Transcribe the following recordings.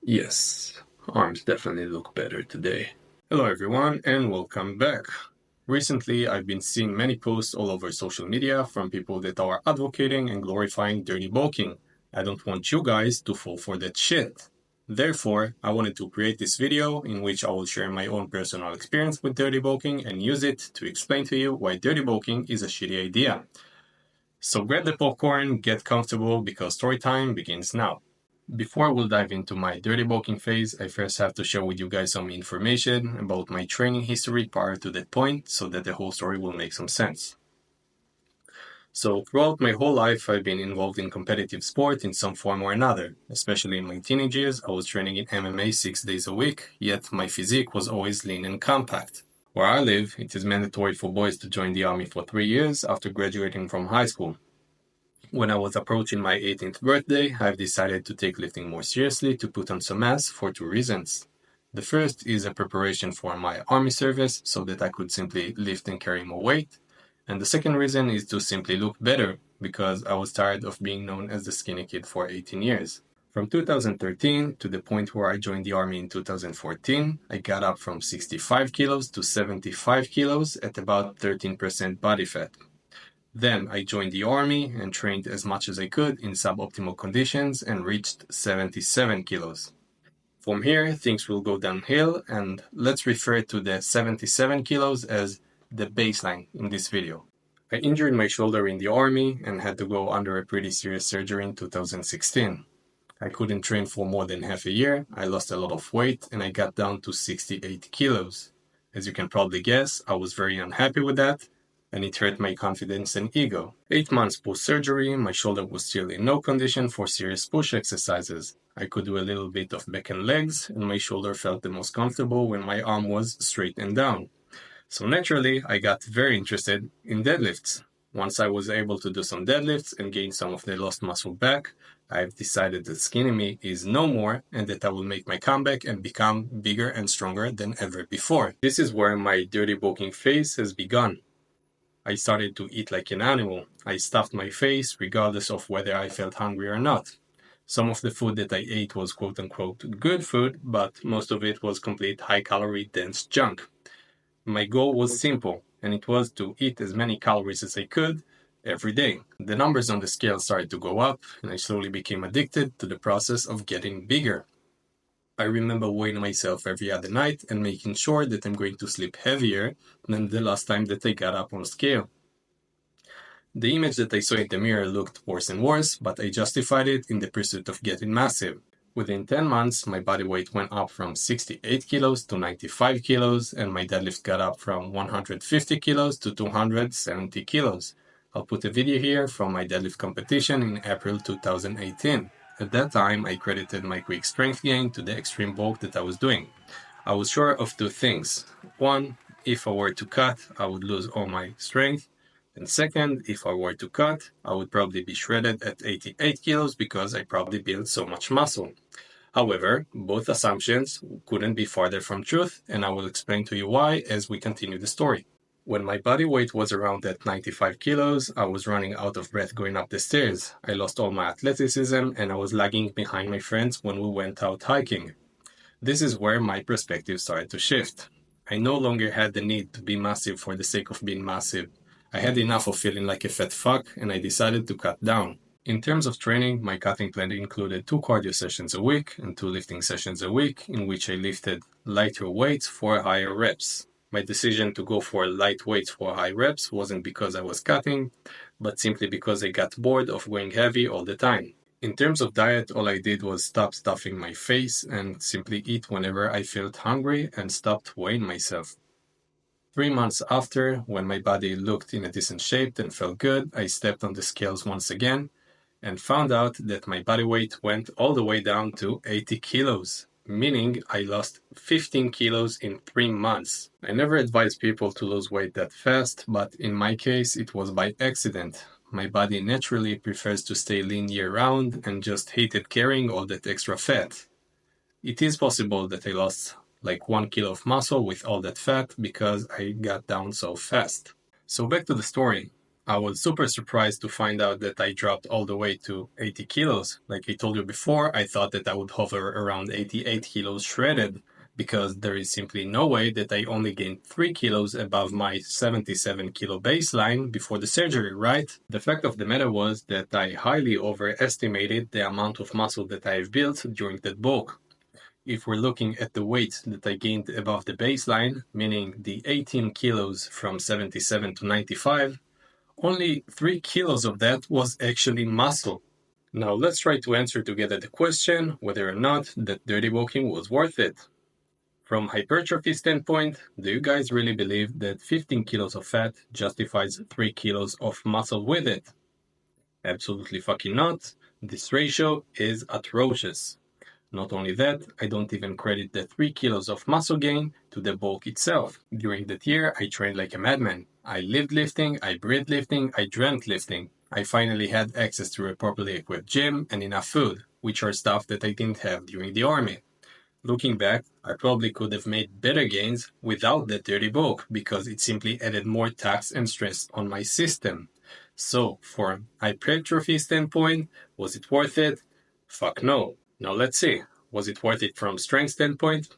Yes, arms definitely look better today. Hello everyone and welcome back. Recently, I've been seeing many posts all over social media from people that are advocating and glorifying dirty bulking. I don't want you guys to fall for that shit. Therefore, I wanted to create this video in which I will share my own personal experience with dirty bulking and use it to explain to you why dirty bulking is a shitty idea. So grab the popcorn, get comfortable because story time begins now. Before we'll dive into my dirty bulking phase, I first have to share with you guys some information about my training history prior to that point so that the whole story will make some sense. So throughout my whole life, I've been involved in competitive sport in some form or another. Especially in my teenage years, I was training in MMA 6 days a week, yet my physique was always lean and compact. Where I live, it is mandatory for boys to join the army for 3 years after graduating from high school. When I was approaching my 18th birthday, I've decided to take lifting more seriously to put on some mass for two reasons. The first is a preparation for my army service so that I could simply lift and carry more weight. And the second reason is to simply look better because I was tired of being known as the skinny kid for 18 years. From 2013 to the point where I joined the army in 2014, I got up from 65 kilos to 75 kilos at about 13% body fat. Then I joined the army and trained as much as I could in suboptimal conditions and reached 77 kilos. From here, things will go downhill, and let's refer to the 77 kilos as the baseline in this video. I injured my shoulder in the army and had to go under a pretty serious surgery in 2016. I couldn't train for more than half a year, I lost a lot of weight, and I got down to 68 kilos. As you can probably guess, I was very unhappy with that, and it hurt my confidence and ego. 8 months post-surgery, my shoulder was still in no condition for serious push exercises. I could do a little bit of back and legs, and my shoulder felt the most comfortable when my arm was straight and down. So naturally, I got very interested in deadlifts. Once I was able to do some deadlifts and gain some of the lost muscle back, I've decided that skinny me is no more and that I will make my comeback and become bigger and stronger than ever before. This is where my dirty bulking phase has begun. I started to eat like an animal. I stuffed my face regardless of whether I felt hungry or not. Some of the food that I ate was quote unquote good food, but most of it was complete high calorie dense junk. My goal was simple, and it was to eat as many calories as I could every day. The numbers on the scale started to go up, and I slowly became addicted to the process of getting bigger. I remember weighing myself every other night and making sure that I'm going to sleep heavier than the last time that I got up on a scale. The image that I saw in the mirror looked worse and worse, but I justified it in the pursuit of getting massive. Within 10 months, my body weight went up from 68 kilos to 95 kilos, and my deadlift got up from 150 kilos to 270 kilos. I'll put a video here from my deadlift competition in April 2018. At that time, I credited my quick strength gain to the extreme bulk that I was doing. I was sure of two things. One, if I were to cut, I would lose all my strength. And second, if I were to cut, I would probably be shredded at 88 kilos because I probably built so much muscle. However, both assumptions couldn't be farther from truth, and I will explain to you why as we continue the story. When my body weight was around that 95 kilos, I was running out of breath going up the stairs. I lost all my athleticism and I was lagging behind my friends when we went out hiking. This is where my perspective started to shift. I no longer had the need to be massive for the sake of being massive. I had enough of feeling like a fat fuck and I decided to cut down. In terms of training, my cutting plan included 2 cardio sessions a week and 2 lifting sessions a week, in which I lifted lighter weights for higher reps. My decision to go for light weights for high reps wasn't because I was cutting, but simply because I got bored of going heavy all the time. In terms of diet, all I did was stop stuffing my face and simply eat whenever I felt hungry and stopped weighing myself. 3 months after, when my body looked in a decent shape and felt good, I stepped on the scales once again and found out that my body weight went all the way down to 80 kilos, meaning I lost 15 kilos in 3 months. I never advise people to lose weight that fast, but in my case it was by accident. My body naturally prefers to stay lean year-round and just hated carrying all that extra fat. It is possible that I lost like 1 kilo of muscle with all that fat because I got down so fast. So back to the story. I was super surprised to find out that I dropped all the way to 80 kilos. Like I told you before, I thought that I would hover around 88 kilos shredded, because there is simply no way that I only gained 3 kilos above my 77 kilo baseline before the surgery, right? The fact of the matter was that I highly overestimated the amount of muscle that I have built during that bulk. If we're looking at the weight that I gained above the baseline, meaning the 18 kilos from 77 to 95, only 3 kilos of that was actually muscle. Now let's try to answer together the question whether or not that dirty walking was worth it. From hypertrophy standpoint, do you guys really believe that 15 kilos of fat justifies 3 kilos of muscle with it? Absolutely fucking not. This ratio is atrocious. Not only that, I don't even credit the 3 kilos of muscle gain to the bulk itself. During that year, I trained like a madman. I lived lifting, I breathed lifting, I dreamt lifting. I finally had access to a properly equipped gym and enough food, which are stuff that I didn't have during the army. Looking back, I probably could have made better gains without that dirty bulk, because it simply added more tax and stress on my system. So, from a hypertrophy standpoint, was it worth it? Fuck no. Now let's see, was it worth it from strength standpoint?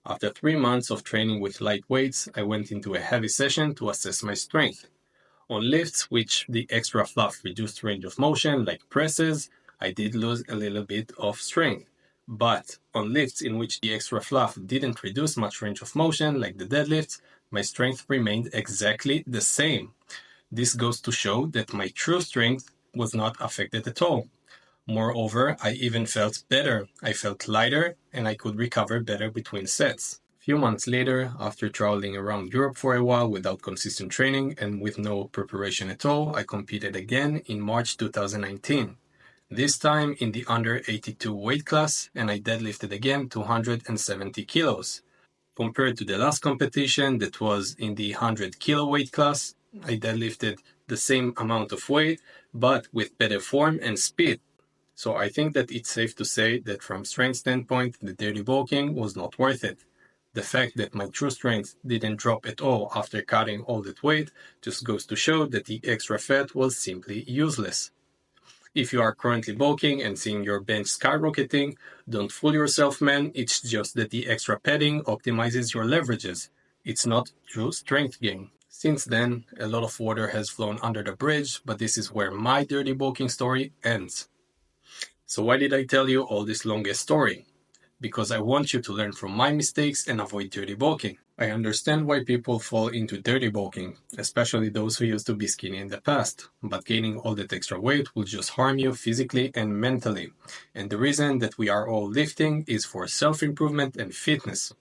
After 3 months of training with light weights, I went into a heavy session to assess my strength. On lifts, which the extra fluff reduced range of motion, like presses, I did lose a little bit of strength. But on lifts in which the extra fluff didn't reduce much range of motion, like the deadlifts, my strength remained exactly the same. This goes to show that my true strength was not affected at all. Moreover, I even felt better. I felt lighter, and I could recover better between sets. A few months later, after traveling around Europe for a while without consistent training and with no preparation at all, I competed again in March 2019. This time in the under 82 weight class, and I deadlifted again 270 kilos. Compared to the last competition that was in the 100 kilo weight class, I deadlifted the same amount of weight, but with better form and speed. So I think that it's safe to say that from strength standpoint, the dirty bulking was not worth it. The fact that my true strength didn't drop at all after cutting all that weight just goes to show that the extra fat was simply useless. If you are currently bulking and seeing your bench skyrocketing, don't fool yourself, man. It's just that the extra padding optimizes your leverages. It's not true strength gain. Since then, a lot of water has flown under the bridge, but this is where my dirty bulking story ends. So why did I tell you all this longest story? Because I want you to learn from my mistakes and avoid dirty bulking. I understand why people fall into dirty bulking, especially those who used to be skinny in the past, but gaining all that extra weight will just harm you physically and mentally. And the reason that we are all lifting is for self-improvement and fitness.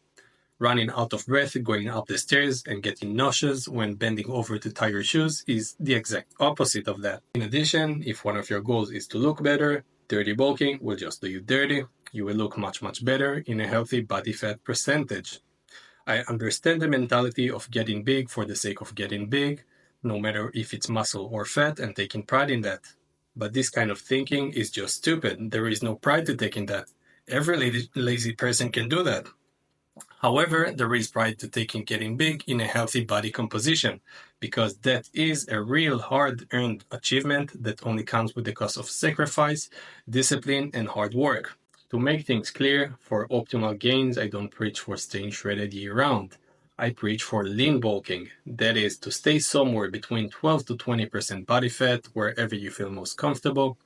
Running out of breath going up the stairs and getting nauseous when bending over to tie your shoes is the exact opposite of that. In addition, if one of your goals is to look better, dirty bulking will just do you dirty. You will look much better in a healthy body fat percentage. I understand the mentality of getting big for the sake of getting big, no matter if it's muscle or fat, and taking pride in that. But this kind of thinking is just stupid. There is no pride to take in that. Every lazy person can do that. However, there is pride to taking getting big in a healthy body composition, because that is a real hard-earned achievement that only comes with the cost of sacrifice, discipline, and hard work. To make things clear, for optimal gains, I don't preach for staying shredded year-round. I preach for lean bulking, that is, to stay somewhere between 12 to 20% body fat wherever you feel most comfortable,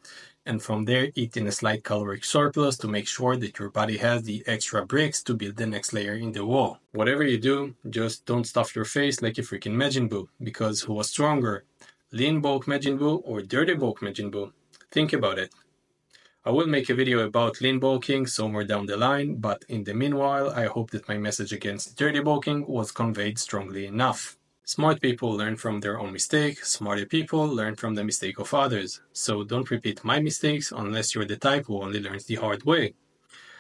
and from there eat in a slight caloric surplus to make sure that your body has the extra bricks to build the next layer in the wall. Whatever you do, just don't stuff your face like a freaking Majin Buu, because who was stronger, lean bulk Majin Buu or dirty bulk Majin Buu? Think about it. I will make a video about lean bulking somewhere down the line, but in the meanwhile, I hope that my message against dirty bulking was conveyed strongly enough. Smart people learn from their own mistake, smarter people learn from the mistake of others. So don't repeat my mistakes unless you're the type who only learns the hard way.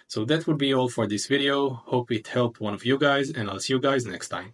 So that would be all for this video. Hope it helped one of you guys, and I'll see you guys next time.